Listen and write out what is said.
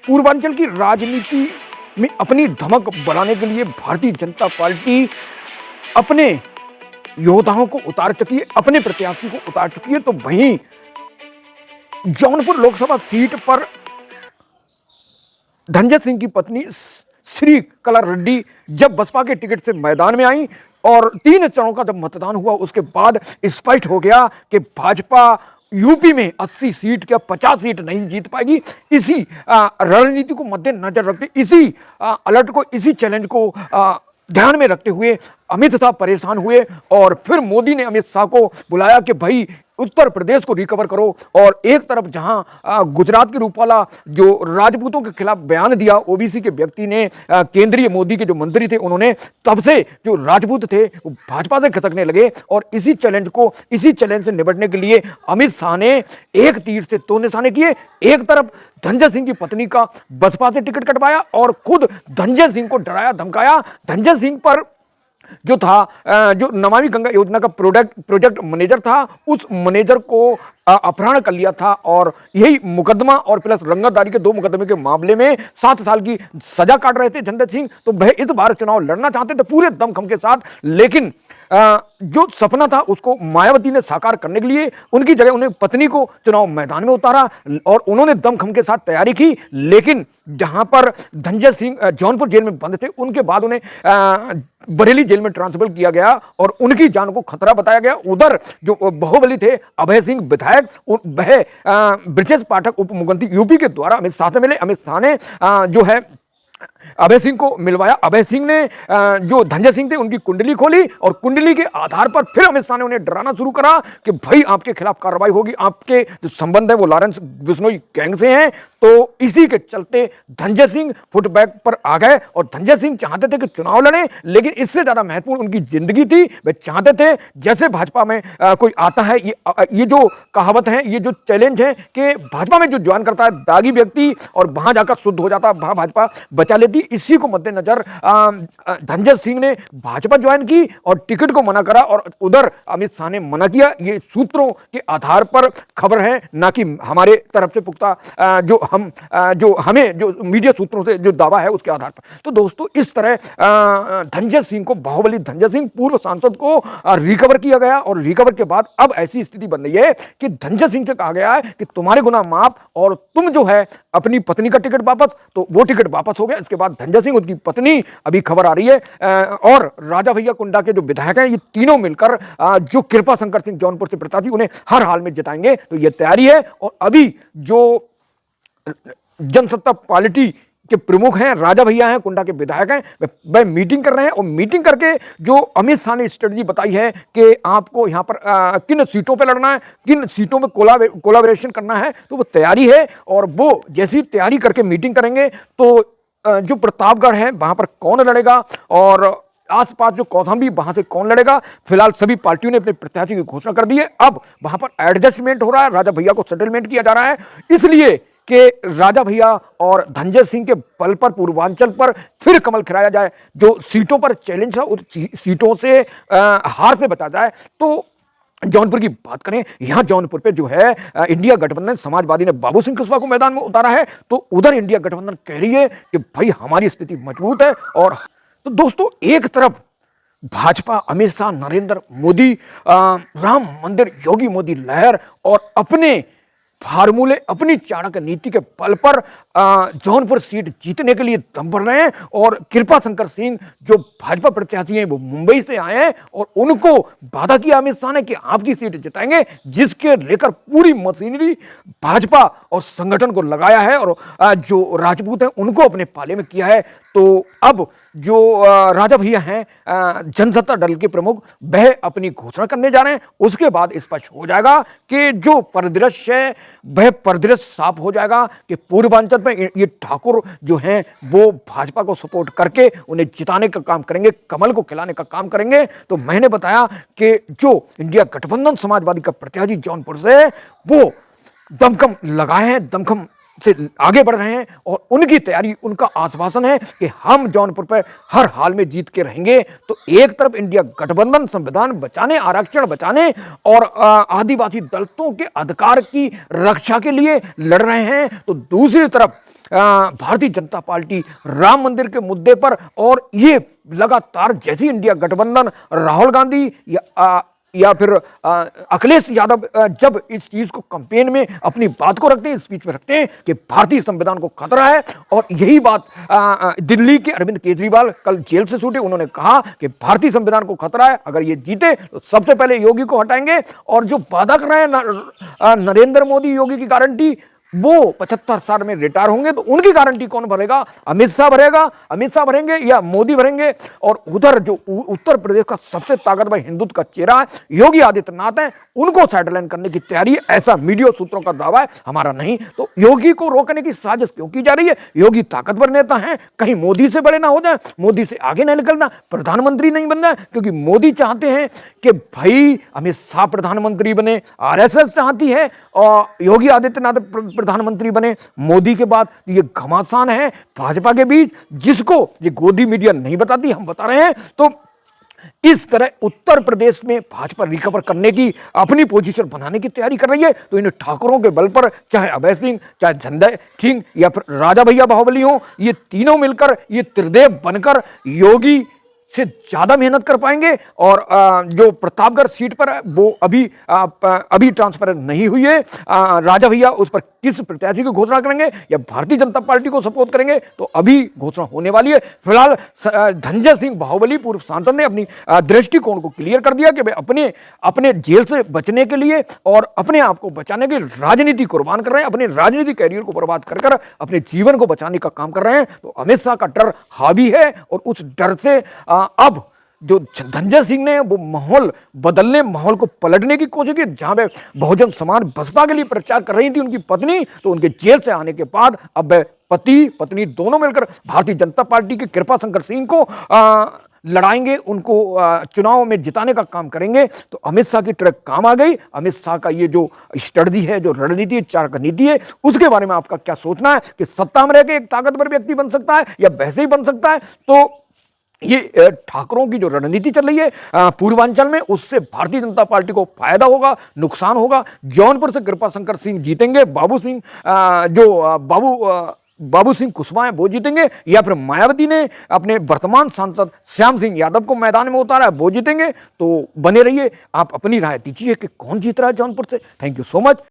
पूर्वांचल की राजनीति में अपनी धमक बढ़ाने के लिए भारतीय जनता पार्टी अपने योद्धाओं को उतार चुकी है, अपने प्रत्याशी को उतार चुकी है। तो वहीं जौनपुर लोकसभा सीट पर धनंजय सिंह की पत्नी श्री कला रेड्डी जब बसपा के टिकट से मैदान में आई और 3 चरणों का जब मतदान हुआ, उसके बाद स्पष्ट हो गया कि भाजपा यूपी में 80 सीट या 50 सीट नहीं जीत पाएगी। इसी रणनीति को मद्देनजर रखते, इसी अलर्ट को, इसी चैलेंज को ध्यान में रखते हुए अमित शाह परेशान हुए और फिर मोदी ने अमित शाह को बुलाया कि भाई उत्तर प्रदेश को रिकवर करो। और एक तरफ जहां गुजरात के रूपाला जो राजपूतों के खिलाफ बयान दिया ओबीसी के व्यक्ति ने, केंद्रीय मोदी के जो मंत्री थे उन्होंने, तब से जो राजपूत थे वो भाजपा से खिसकने लगे। और इसी चैलेंज से निपटने के लिए अमित शाह ने एक तीर से 2 निशाने किए। एक तरफ धनंजय सिंह की पत्नी का बसपा से टिकट कटवाया और खुद धनंजय सिंह को डराया धमकाया। धनंजय सिंह पर जो था, जो नमामि गंगा योजना का प्रोजेक्ट मैनेजर था, उस मैनेजर को अपहरण कर लिया था और यही मुकदमा और प्लस रंगतदारी के 2 मुकदमे के मामले में 7 साल की सजा काट रहे थे धनंजय सिंह। तो वह इस बार चुनाव लड़ना चाहते थे पूरे दमखम के साथ, लेकिन जो सपना था उसको मायावती ने साकार करने के लिए उनकी जगह उन्हें पत्नी को चुनाव मैदान में उतारा और उन्होंने दमखम के साथ तैयारी की। लेकिन जहां पर धनंजय सिंह जौनपुर जेल में बंद थे, उनके बाद उन्हें बरेली जेल में ट्रांसफर किया गया और उनकी जान को खतरा बताया गया। उधर जो बाहुबली थे अभय सिंह विधायक, वह ब्रजेश पाठक उप मुख्यमंत्री यूपी के द्वारा अमित शाह से मिले। अमित शाह ने जो है अभय सिंह को मिलवाया। अभय सिंह ने जो धनंजय सिंह थे उनकी कुंडली खोली और कुंडली के आधार पर फिर अमित शाह ने उन्हें डराना शुरू करा कि भाई आपके खिलाफ कार्रवाई होगी, आपके जो संबंध है वो लॉरेंस बिश्नोई गैंग से हैं। तो इसी के चलते धनंजय सिंह फुटबैक पर आ गए और धनंजय सिंह चाहते थे कि चुनाव लड़ें, लेकिन इससे ज्यादा महत्वपूर्ण उनकी जिंदगी थी। वे चाहते थे जैसे भाजपा में कोई आता है, ये जो कहावत है, ये जो चैलेंज है कि भाजपा में जो ज्वाइन करता है दागी व्यक्ति और वहां जाकर शुद्ध हो जाता है, वहां भाजपा बचा लेती। इसी को मद्देनजर धनंजय सिंह ने भाजपा ज्वाइन की और टिकट को मना करा और उधर अमित शाह ने मना किया। ये सूत्रों के आधार पर खबर है, ना कि हमारे तरफ से पुख्ता जो मीडिया सूत्रों से जो दावा है उसके आधार पर। तो दोस्तों इस तरह धनंजय सिंह को, बाहुबली धनंजय सिंह पूर्व सांसद को रिकवर किया गया और रिकवर के बाद अब ऐसी स्थिति बन रही है कि धनंजय सिंह से कहा गया है कि तुम्हारे गुनाह माफ और तुम जो है अपनी पत्नी का टिकट वापस। तो वो टिकट वापस हो गया। इसके बाद धनंजय सिंह, उनकी पत्नी, अभी खबर आ रही है और राजा भैया कुंडा के जो विधायक हैं, ये तीनों मिलकर जो कृपा शंकर सिंह जौनपुर से प्रत्याशी उन्हें हर हाल में जिताएंगे। तो ये तैयारी है और अभी जो जनसत्ता पार्टी के प्रमुख हैं, राजा भैया हैं, कुंडा के विधायक हैं, वह मीटिंग कर रहे हैं और मीटिंग करके जो अमित शाह ने स्ट्रेटजी बताई है कि आपको यहाँ पर किन सीटों पे लड़ना है, किन सीटों में कोलाबोरेशन करना है, तो वो तैयारी है। और वो जैसी तैयारी करके मीटिंग करेंगे तो जो प्रतापगढ़ है वहां पर कौन लड़ेगा और आसपास जो कौशाम्बी वहां से कौन लड़ेगा, फिलहाल सभी पार्टियों ने अपने प्रत्याशी की घोषणा कर दी है। अब वहां पर एडजस्टमेंट हो रहा है, राजा भैया को सेटलमेंट किया जा रहा है, इसलिए कि राजा भैया और धनंजय सिंह के बल पर पूर्वांचल पर फिर कमल खिलाया जाए, जो सीटों पर चैलेंज है उस सीटों से हार से बचा जाए। तो जौनपुर की बात करें, यहां जौनपुर पे जो है इंडिया गठबंधन समाजवादी ने बाबू सिंह कुशवाहा को मैदान में उतारा है। तो उधर इंडिया गठबंधन कह रही है कि भाई हमारी स्थिति मजबूत है। और तो दोस्तों एक तरफ भाजपा, अमित शाह, नरेंद्र मोदी, राम मंदिर, योगी मोदी लहर और अपने फार्मूले, अपनी चाणक्य नीति के बल पर जौनपुर सीट जीतने के लिए दम भर रहे हैं। और कृपा शंकर सिंह जो भाजपा प्रत्याशी हैं वो मुंबई से आए हैं और उनको वादा किया अमित शाह ने कि आपकी सीट जिताएंगे, जिसके लेकर पूरी मशीनरी भाजपा और संगठन को लगाया है और जो राजपूत हैं उनको अपने पाले में किया है। तो अब जो राजा भैया हैं जनसत्ता दल के प्रमुख, वह अपनी घोषणा करने जा रहे हैं। उसके बाद स्पष्ट हो जाएगा कि जो परिदृश्य है वह परिदृश्य साफ हो जाएगा कि पूर्वांचल में ये ठाकुर जो हैं वो भाजपा को सपोर्ट करके उन्हें जिताने का काम करेंगे, कमल को खिलाने का काम करेंगे। तो मैंने बताया कि जो इंडिया गठबंधन समाजवादी का प्रत्याशी जौनपुर से वो दमखम लगाए हैं, दमखम से आगे बढ़ रहे हैं और उनकी तैयारी, उनका आश्वासन है कि हम जौनपुर पर हर हाल में जीत के रहेंगे। तो एक तरफ इंडिया गठबंधन संविधान बचाने, आरक्षण बचाने और आदिवासी दलितों के अधिकार की रक्षा के लिए लड़ रहे हैं, तो दूसरी तरफ भारतीय जनता पार्टी राम मंदिर के मुद्दे पर, और ये लगातार जैसी इंडिया गठबंधन, राहुल गांधी या फिर अखिलेश यादव जब इस चीज को कैंपेन में अपनी बात को रखते हैं, स्पीच में रखते हैं कि भारतीय संविधान को खतरा है, और यही बात दिल्ली के अरविंद केजरीवाल कल जेल से छूटे, उन्होंने कहा कि भारतीय संविधान को खतरा है, अगर ये जीते तो सबसे पहले योगी को हटाएंगे। और जो वादा कर रहे हैं नरेंद्र मोदी योगी की गारंटी, वो 75 साल में रिटायर होंगे तो उनकी गारंटी कौन भरेगा? अमित शाह भरेगा, अमित शाह भरेंगे या मोदी भरेंगे? और उधर जो उत्तर प्रदेश का सबसे ताकतवर हिंदुत्व का चेहरा है योगी आदित्यनाथ है, उनको साइडलाइन करने की तैयारी है, ऐसा मीडिया सूत्रों का दावा है, हमारा नहीं। तो योगी को रोकने की साजिश क्यों की जा रही है? योगी ताकतवर नेता हैं, कहीं मोदी से बड़े ना हो जाए, मोदी से आगे नहीं निकलना, प्रधानमंत्री नहीं बनना, क्योंकि मोदी चाहते हैं कि भाई अमित शाह प्रधानमंत्री बने, आरएसएस चाहती है और योगी आदित्यनाथ प्रधानमंत्री बने। मोदी के बाद ये घमासान है भाजपा के बीच, जिसको ये गोदी मीडिया नहीं बताती, हम बता रहे हैं। तो इस तरह उत्तर प्रदेश में भाजपा रिकवर करने की, अपनी पोजीशन बनाने की तैयारी कर रही है। तो इन ठाकुरों के बल पर, चाहे अभय सिंह, चाहे संजय सिंह या फिर राजा भैया बाहुबली हो, ये तीनों मिलकर, ये त्रिदेव बनकर योगी से ज्यादा मेहनत कर पाएंगे। और जो प्रतापगढ़ सीट पर है वो अभी ट्रांसफर नहीं हुई है, राजा भैया उस पर किस प्रत्याशी की घोषणा करेंगे या भारतीय जनता पार्टी को सपोर्ट करेंगे तो अभी घोषणा होने वाली है। फिलहाल धनंजय सिंह बाहुबली पूर्व सांसद ने अपनी दृष्टिकोण को क्लियर कर दिया कि वे अपने जेल से बचने के लिए और अपने आप को बचाने के लिए राजनीति कुर्बान कर रहे हैं, अपने राजनीतिक कैरियर को बर्बाद कर अपने जीवन को बचाने का काम कर रहे हैं। तो अमित शाह का डर हावी है और उस डर से अब जो धनंजय सिंह ने वो माहौल बदलने, माहौल को पलटने की कोशिश की। जहां पे बहुजन समाज बसपा के लिए प्रचार कर रही थी उनकी पत्नी, तो उनके जेल से आने के बाद अब पति पत्नी दोनों मिलकर भारतीय जनता पार्टी के कृपा शंकर सिंह को लड़ाएंगे, उनको चुनाव में जिताने का काम करेंगे। तो अमित शाह की ट्रक काम आ गई। अमित शाह का ये जो स्ट्रेटजी है, जो रणनीति है, चार का नीति है, उसके बारे में आपका क्या सोचना है कि सत्ता में रह के एक ताकतवर व्यक्ति बन सकता है या वैसे ही बन सकता है? तो ये ठाकरों की जो रणनीति चल रही है पूर्वांचल में, उससे भारतीय जनता पार्टी को फायदा होगा, नुकसान होगा। जौनपुर से कृपा शंकर सिंह जीतेंगे, बाबू सिंह कुशवाहा वो जीतेंगे, या फिर मायावती ने अपने वर्तमान सांसद श्याम सिंह यादव को मैदान में उतारा है वो जीतेंगे। तो बने रहिए, आप अपनी राय दीजिए कि कौन जीत रहा है जौनपुर से। Thank you so much.